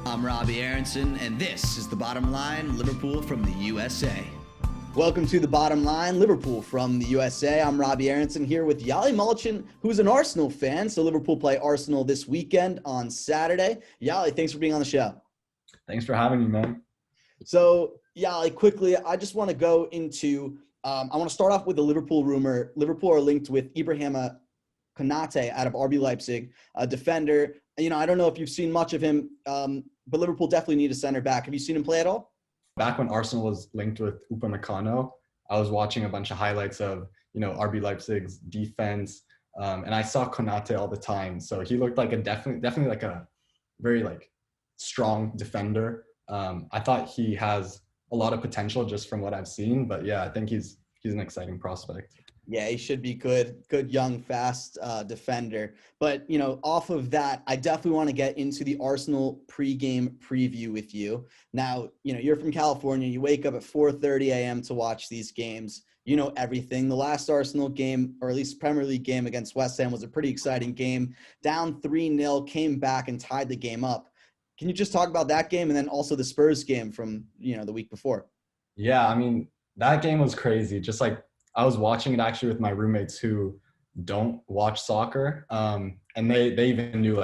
I'm Robbie Aronson, and this is The Bottom Line, Liverpool from the USA. Welcome to The Bottom Line, Liverpool from the USA. I'm Robbie Aronson here with Yahli Malchin, who's an Arsenal fan. So Liverpool play Arsenal this weekend on Saturday. Yahli, thanks for being on the show. Thanks for having me, man. So, Yahli, quickly, I just want to go into I want to start off with the Liverpool rumor. Liverpool are linked with Ibrahima Konate out of RB Leipzig, a defender. You know, I don't know if you've seen much of him, but Liverpool definitely need a center back. Have you seen him play at all? Back when Arsenal was linked with Upamecano, I was watching a bunch of highlights of, RB Leipzig's defense, and I saw Konate all the time. So he looked like definitely like a very strong defender. I thought he has a lot of potential just from what I've seen, but yeah, I think he's an exciting prospect. Yeah, he should be good, young, fast defender. But, off of that, I definitely want to get into the Arsenal pregame preview with you. Now, you're from California. You wake up at 4:30 a.m. to watch these games. You know everything. The last Arsenal game, or at least Premier League game against West Ham, was a pretty exciting game. Down 3-0, came back and tied the game up. Can you just talk about that game and then also the Spurs game from, the week before? Yeah, I mean, that game was crazy. Just I was watching it actually with my roommates who don't watch soccer, and they even knew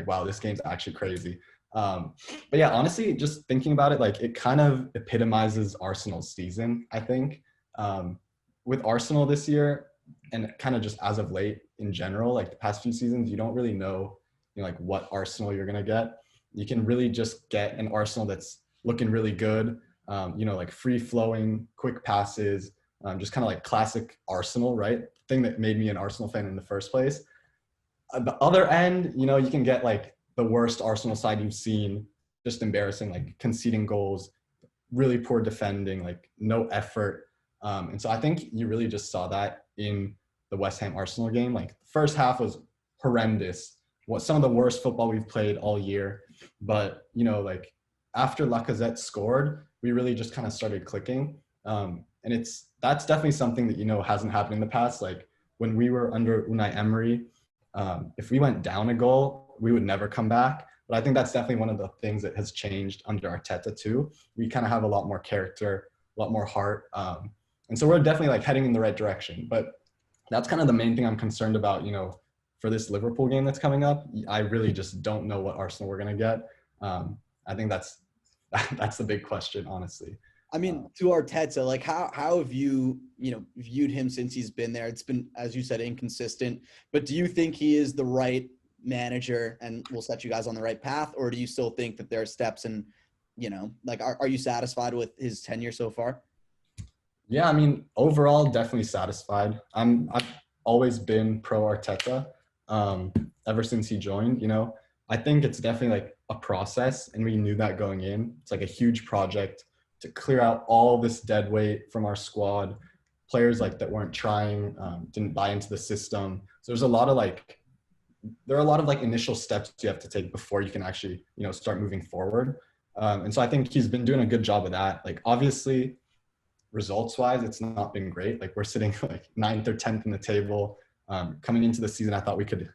wow, this game's actually crazy. But yeah, honestly, just thinking about it, it kind of epitomizes Arsenal's season, I think. With Arsenal this year, and kind of just as of late in general, the past few seasons, you don't really know, what Arsenal you're gonna get. You can really just get an Arsenal that's looking really good, free-flowing, quick passes, just kind of classic Arsenal, right? The thing that made me an Arsenal fan in the first place. On the other end, you can get the worst Arsenal side you've seen, just embarrassing, conceding goals, really poor defending, no effort. And so I think you really just saw that in the West Ham Arsenal game. The first half was horrendous. Some of the worst football we've played all year. But, after Lacazette scored, we really just kind of started clicking. And that's definitely something that, hasn't happened in the past. When we were under Unai Emery, if we went down a goal, we would never come back. But I think that's definitely one of the things that has changed under Arteta too. We kind of have a lot more character, a lot more heart. And so we're definitely heading in the right direction. But that's kind of the main thing I'm concerned about, for this Liverpool game that's coming up. I really just don't know what Arsenal we're going to get. I think that's the big question, honestly. I mean, to Arteta, how have you, viewed him since he's been there? It's been, as you said, inconsistent. But do you think he is the right manager and will set you guys on the right path? Or do you still think that there are steps and, are you satisfied with his tenure so far? Yeah, I mean, overall, definitely satisfied. I've always been pro Arteta ever since he joined. I think it's definitely a process, and we knew that going in. It's a huge project to clear out all this dead weight from our squad, players that weren't trying, didn't buy into the system. So there's a lot of there are a lot of initial steps you have to take before you can actually, start moving forward. And so I think he's been doing a good job of that. Obviously, results wise, it's not been great. We're sitting 9th or 10th in the table. Coming into the season, I thought we could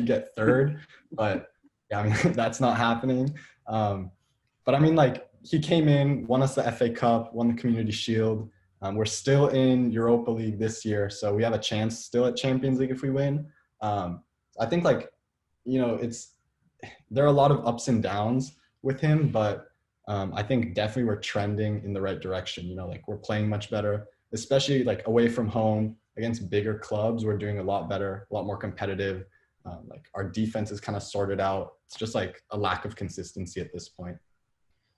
get third, but yeah, I mean, that's not happening. But I mean, he came in, won us the FA Cup, won the Community Shield. We're still in Europa League this year, so we have a chance still at Champions League if we win. I think there are a lot of ups and downs with him, but I think definitely we're trending in the right direction. We're playing much better, especially away from home against bigger clubs. We're doing a lot better, a lot more competitive. Our defense is kind of sorted out. It's just a lack of consistency at this point.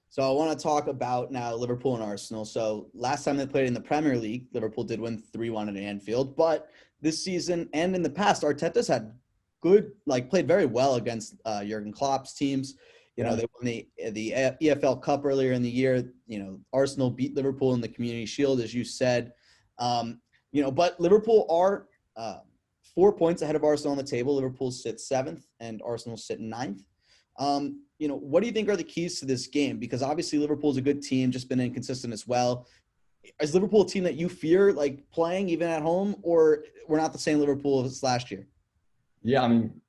So I want to talk about now Liverpool and Arsenal. So last time they played in the Premier League, Liverpool did win 3-1 at Anfield. But this season and in the past, Arteta's had played very well against Jurgen Klopp's teams. They won the EFL Cup earlier in the year. Arsenal beat Liverpool in the Community Shield, as you said. But Liverpool are 4 points ahead of Arsenal on the table. Liverpool sits 7th and Arsenal sit 9th. What do you think are the keys to this game? Because obviously Liverpool's a good team, just been inconsistent as well. Is Liverpool a team that you fear playing even at home, or we're not the same Liverpool as last year? Yeah, I mean,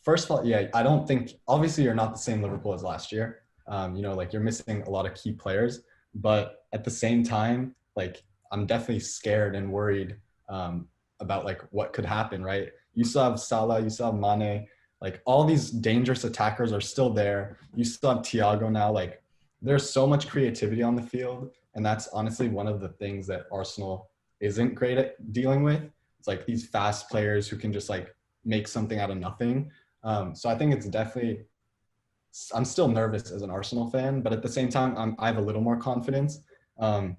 first of all, yeah, I don't think obviously you're not the same Liverpool as last year. Like you're missing a lot of key players, but at the same time, like I'm definitely scared and worried about like what could happen, right? You still have Salah, you still have Mane, like all these dangerous attackers are still there. You still have Thiago now. Like there's so much creativity on the field, and that's honestly one of the things that Arsenal isn't great at dealing with. It's like these fast players who can just like make something out of nothing. So I think it's definitely. I'm still nervous as an Arsenal fan, but at the same time, I have a little more confidence. Um,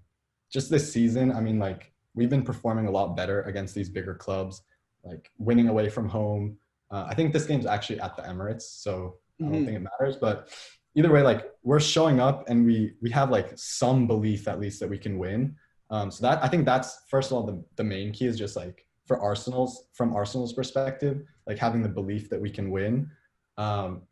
just this season, I mean, like we've been performing a lot better against these bigger clubs, like winning away from home. I think this game's actually at the Emirates, so I don't think it matters. But either way, like we're showing up and we have like some belief at least that we can win. So that I think that's first of all the main key is just like from Arsenal's perspective, like having the belief that we can win. Um,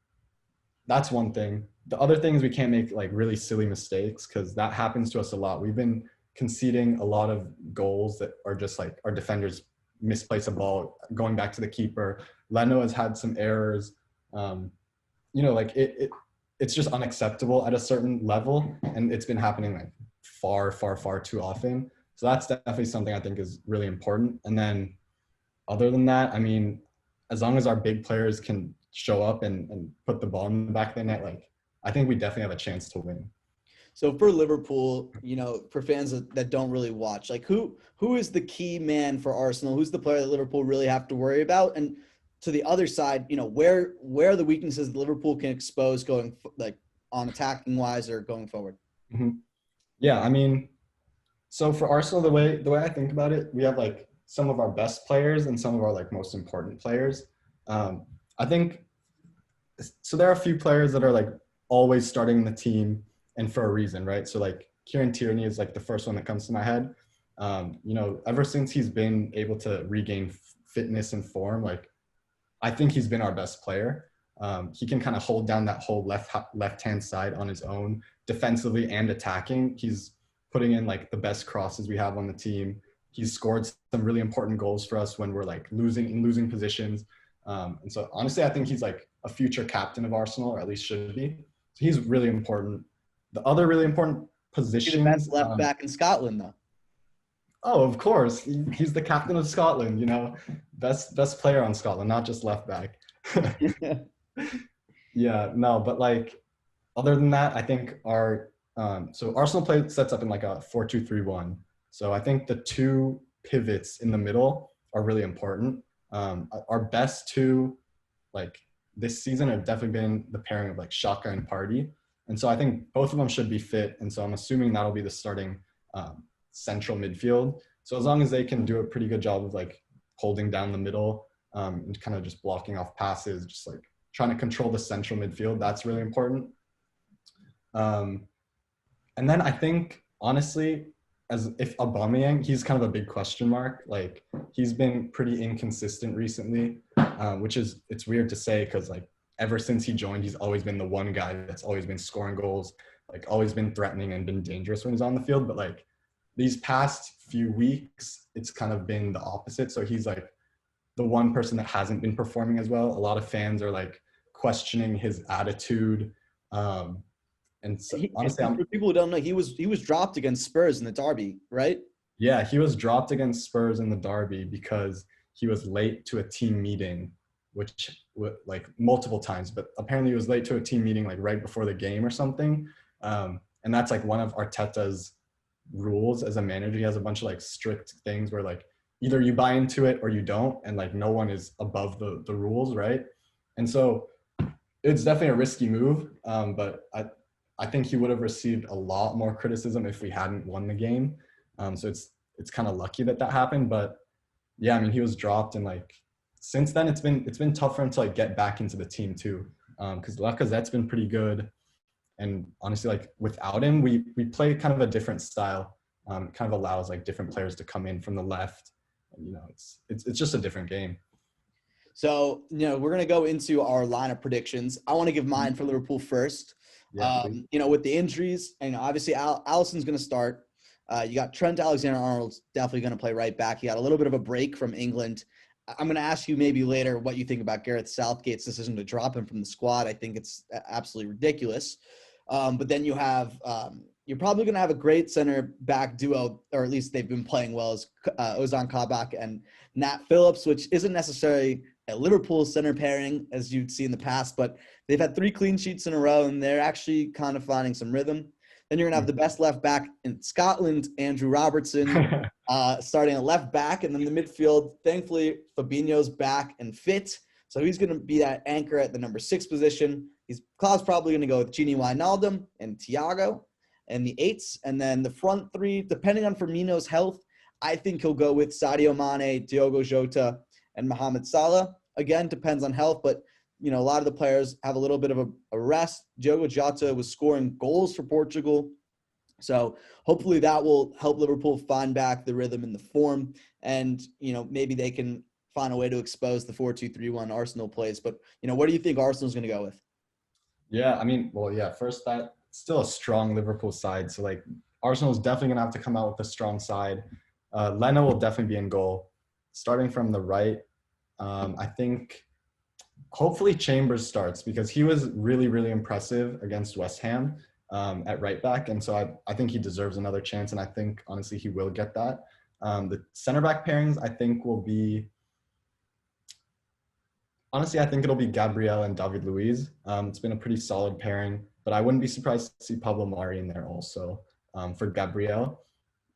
that's one thing. The other thing is we can't make like really silly mistakes because that happens to us a lot. We've been conceding a lot of goals that are just like our defenders misplace a ball going back to the keeper. Leno has had some errors. Like it's just unacceptable at a certain level, and it's been happening like far, far, far too often. So that's definitely something I think is really important. And then other than that, I mean, as long as our big players can show up and put the ball in the back of the net, like I think we definitely have a chance to win. So for Liverpool, for fans that don't really watch, like who is the key man for Arsenal? Who's the player that Liverpool really have to worry about? And to the other side, where are the weaknesses that Liverpool can expose going like on attacking wise or going forward? Mm-hmm. Yeah, I mean, so for Arsenal, the way I think about it, we have like some of our best players and some of our like most important players. I think so. There are a few players that are like always starting in the team and for a reason, right? So like Kieran Tierney is like the first one that comes to my head. Ever since he's been able to regain fitness and form, like I think he's been our best player. He can kind of hold down that whole left-hand side on his own, defensively and attacking. He's putting in like the best crosses we have on the team. He's scored some really important goals for us when we're like losing positions. And so honestly, I think he's like a future captain of Arsenal, or at least should be. So he's really important. The other really important position. He's the best left back in Scotland, though. Oh, of course. He's the captain of Scotland, best player on Scotland, not just left back. Yeah, no, but like other than that, I think so Arsenal sets up in like a 4-2-3-1. So I think the two pivots in the middle are really important. Our best two, like this season, have definitely been the pairing of like Xhaka and Partey. And so I think both of them should be fit. And so I'm assuming that'll be the starting central midfield. So as long as they can do a pretty good job of like holding down the middle and kind of just blocking off passes, just like trying to control the central midfield, that's really important. And then I think honestly, as if Aubameyang, he's kind of a big question mark. Like he's been pretty inconsistent recently, which is, it's weird to say because like ever since he joined, he's always been the one guy that's always been scoring goals, like always been threatening and been dangerous when he's on the field. But like these past few weeks, it's kind of been the opposite. So he's like the one person that hasn't been performing as well. A lot of fans are like questioning his attitude. And so, honestly, for people who don't know, he was dropped against Spurs in the derby, right? Yeah, he was dropped against Spurs in the derby because he was late to a team meeting, which like multiple times, but apparently he was late to a team meeting like right before the game or something. And that's like one of Arteta's rules as a manager. He has a bunch of like strict things where like either you buy into it or you don't, and like no one is above the rules, right? And so it's definitely a risky move, but I think he would have received a lot more criticism if we hadn't won the game. So it's kind of lucky that happened. But yeah, I mean, he was dropped, and like since then it's been tough for him to like get back into the team too, because Lacazette's been pretty good, and honestly, like without him, we play kind of a different style. It kind of allows like different players to come in from the left. And, it's just a different game. So we're gonna go into our lineup predictions. I want to give mine for Liverpool first. Yeah, with the injuries, and obviously Alisson's going to start. You got Trent Alexander-Arnold's definitely going to play right back. He got a little bit of a break from England. I'm going to ask you maybe later what you think about Gareth Southgate's decision to drop him from the squad. I think it's absolutely ridiculous. But then you're probably going to have a great center back duo, or at least they've been playing well, as Ozan Kabak and Nat Phillips, which isn't necessarily a Liverpool center pairing as you'd see in the past, but they've had 3 clean sheets in a row and they're actually kind of finding some rhythm. Then you're going to have the best left back in Scotland, Andrew Robertson, starting at left back. And then the midfield, thankfully, Fabinho's back and fit. So he's going to be that anchor at the number 6 position. Klaus probably going to go with Gini Wijnaldum and Thiago and the 8s. And then the front 3, depending on Firmino's health, I think he'll go with Sadio Mane, Diogo Jota, and Mohamed Salah. Again, depends on health, but a lot of the players have a little bit of a rest. Diogo Jota was scoring goals for Portugal. So hopefully that will help Liverpool find back the rhythm and the form. And, maybe they can find a way to expose the 4-2-3-1 Arsenal plays. But, what do you think Arsenal's going to go with? Yeah, first, that's still a strong Liverpool side. So, Arsenal's definitely going to have to come out with a strong side. Leno will definitely be in goal. Starting from the right, I think hopefully Chambers starts because he was really, really impressive against West Ham at right back. And so I think he deserves another chance. And I think, honestly, he will get that. The center back pairings, I think, will be – honestly, I think it'll be Gabriel and David Luiz. It's been a pretty solid pairing, but I wouldn't be surprised to see Pablo Mari in there also for Gabriel.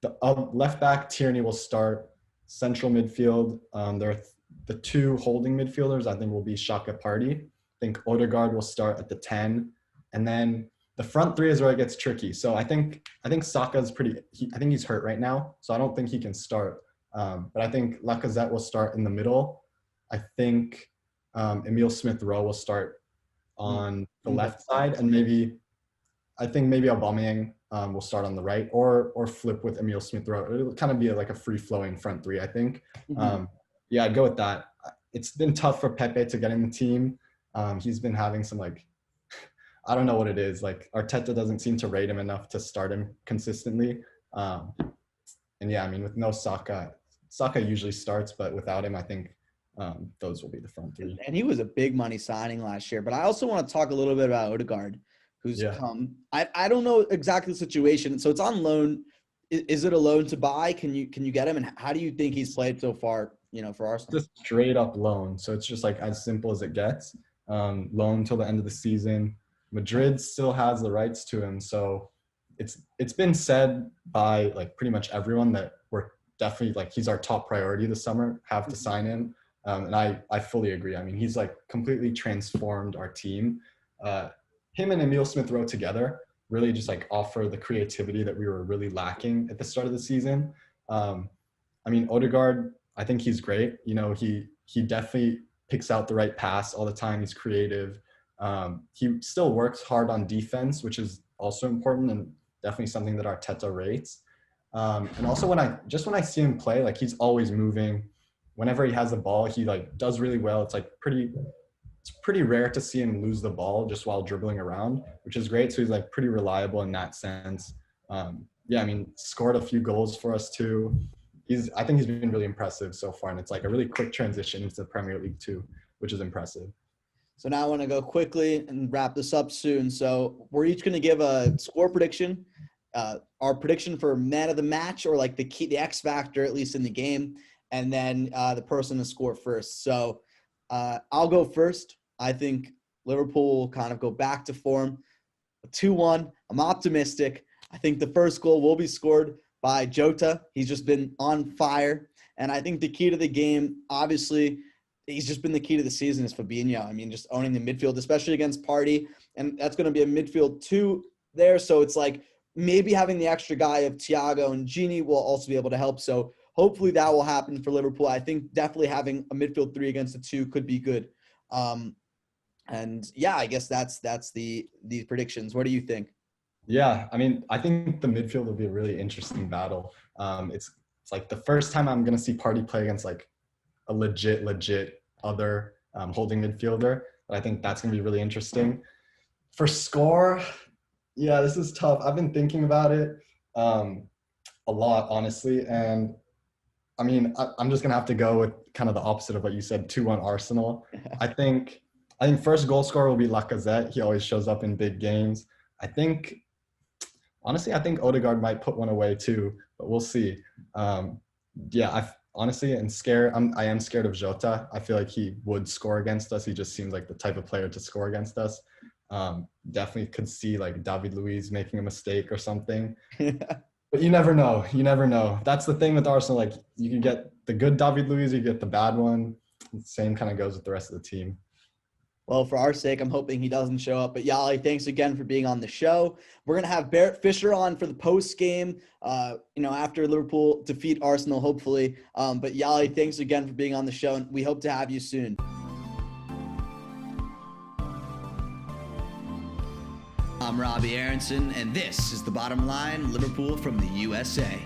The left back, Tierney will start. Central midfield, there are the 2 holding midfielders, I think, will be Xhaka Partey. I think Odegaard will start at the 10. And then the front 3 is where it gets tricky. So I think Saka's I think he's hurt right now, so I don't think he can start. But I think Lacazette will start in the middle. I think Emile Smith-Rowe will start on the left side, and maybe Aubameyang will start on the right, or flip with Emile Smith-Rowe. It'll kind of be like a free-flowing front 3, I think. Yeah, I'd go with that. It's been tough for Pepe to get in the team. He's been having some I don't know what it is. Arteta doesn't seem to rate him enough to start him consistently. And yeah, with no Saka usually starts, but without him, I think those will be the front 3. And he was a big money signing last year. But I also want to talk a little bit about Odegaard, who's come. I don't know exactly the situation. So it's on loan. Is it a loan to buy? Can you get him? And how do you think he's played so far, for Arsenal? Just straight up loan. So it's just as simple as it gets. Loan till the end of the season. Madrid still has the rights to him. So it's been said by pretty much everyone that we're definitely he's our top priority this summer, have to sign him. And I fully agree. He's completely transformed our team. Him and Emile Smith-Rowe together really just offer the creativity that we were really lacking at the start of the season. Odegaard, I think he's great. He definitely picks out the right pass all the time. He's creative. He still works hard on defense, which is also important and definitely something that Arteta rates. And also when I see him play, he's always moving. Whenever he has the ball, he does really well. It's pretty rare to see him lose the ball just while dribbling around, which is great. So he's pretty reliable in that sense. Scored a few goals for us too. I think he's been really impressive so far, and it's a really quick transition into the Premier League too, which is impressive. So now I want to go quickly and wrap this up soon. So we're each going to give a score prediction, our prediction for man of the match, or the X factor, at least in the game, and then the person to score first. So I'll go first. I think Liverpool will kind of go back to form. 2-1. I'm optimistic. I think the first goal will be scored by Jota. He's just been on fire. And I think the key to the game, obviously, he's just been the key to the season is Fabinho. Just owning the midfield, especially against Partey. And that's going to be a midfield 2 there. So it's maybe having the extra guy of Thiago and Gini will also be able to help. So hopefully that will happen for Liverpool. I think definitely having a midfield 3 against a 2 could be good. And yeah, I guess that's the predictions. What do you think? Yeah, I think the midfield will be a really interesting battle. It's the first time I'm going to see Partey play against a legit other holding midfielder. But I think that's going to be really interesting. For score, yeah, this is tough. I've been thinking about it a lot, honestly, and I mean, I'm just gonna have to go with kind of the opposite of what you said. 2-1 Arsenal. I think first goal scorer will be Lacazette. He always shows up in big games. I think honestly, I think Odegaard might put one away too, but we'll see. Yeah, I honestly am scared. I am scared of Jota. I feel like he would score against us. He just seems like the type of player to score against us. Definitely could see like David Luiz making a mistake or something. But you never know. You never know. That's the thing with Arsenal. Like you can get the good David Luiz, you get the bad one. Same kind of goes with the rest of the team. Well, for our sake, I'm hoping he doesn't show up. But Yahli, thanks again for being on the show. We're going to have Barrett Fisher on for the post game, after Liverpool defeat Arsenal, hopefully. But Yahli, thanks again for being on the show, and we hope to have you soon. I'm Robbie Aronson, and this is The Bottom Line, Liverpool from the USA.